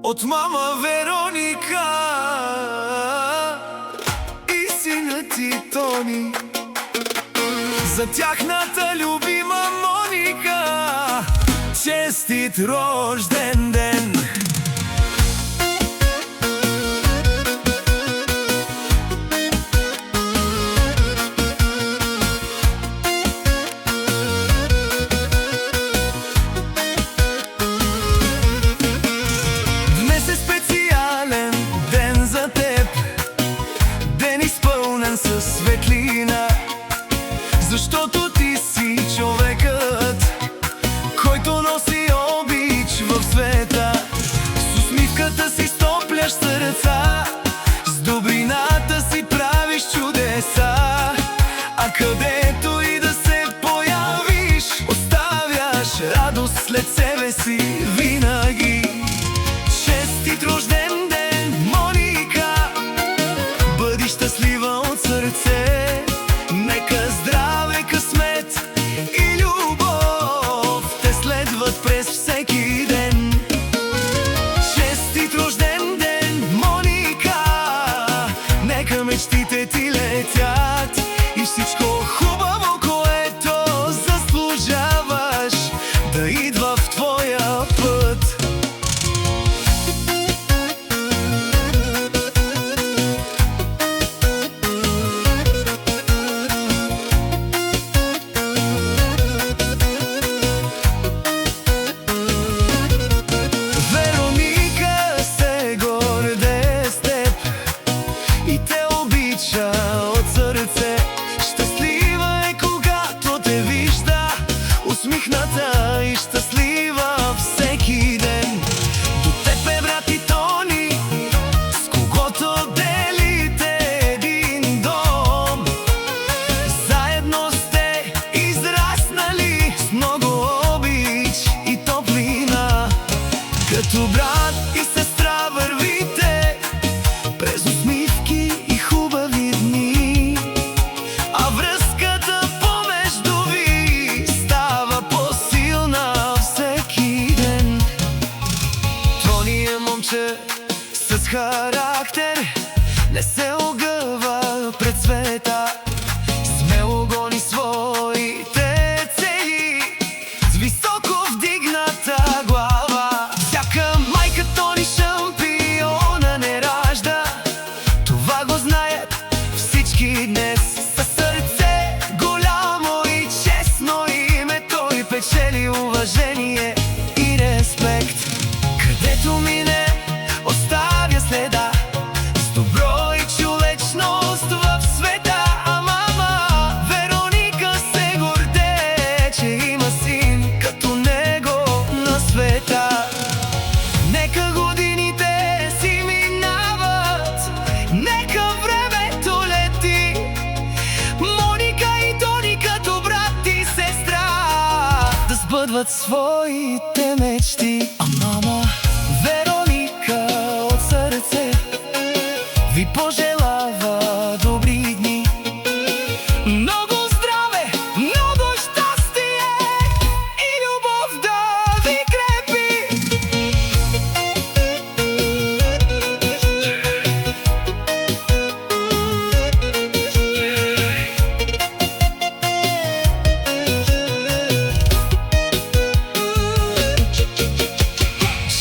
от мама Вероника и сина ти Тони, за тяхната любима Моника. Честит рожден ден! Днес е специален ден за теб, ден изпълнен със светлина, защото ти си човекът, който носи обич в света. С усмивката си стопляш сърца, с добрината си правиш чудеса, а където и да се появиш, оставяш радост след себе си винаги. Честит рожден ден, Моника! Бъди щастлива от сърце, нека здраве, късмет и любов те следват през всеки ден. Честит рожден ден, Моника! Нека мечтите ти летят и всичко хубаво, което заслужаваш, да идва в твоя път. Вероника се гордее с теб и те обича от сърце. Щастлива е, когато те вижда, усмихната и щастлива всеки ден. До теб е брат и Тони, с когото делите един дом. Заедно сте израснали с много обич и топлина. Като брат и сестра вървите през усмивки и хубави дни, а връзката помежду ви става по-силна всеки ден. Тони е момче с характер, не се огъва пред света, смело гони своите цели с високо вдигната глава. Всяка майка Тони шампиона не ражда, това го знаят всички днес. Със сърце голямо и честно име той печели уважение и респект. Където мине, оставя следа с добро и човечност в света. А мама Вероника се гордее, че има син като него на света. Нека годините си минават, нека времето лети, Моника и Тони като брат и сестра да сбъдват своите мечти. А мама Вероника от сърце ви пожелава добри дни, много здраве, много щастие и любов да ви крепи.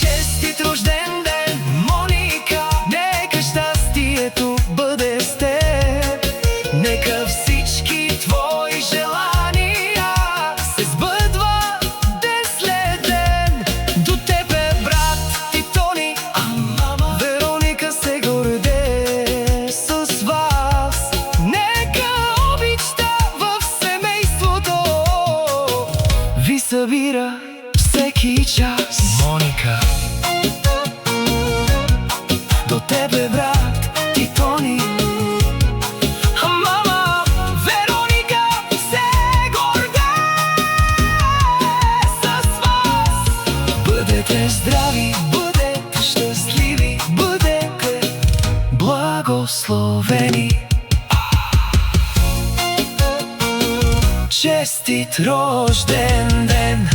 Честит рожден ден, Моника! Нека щастието бъде с теб, нека всички твои желания се сбъдват ден след ден. До теб е брат ти Тони, а мама Вероника се гордее с вас. Нека обичта в семейството ви събира всеки час. Моника, до тебе брат ти Тони, а мама Вероника се гордее с вас. Бъдете здрави, бъдете щастливи, бъдете благословени. Честит рожден ден!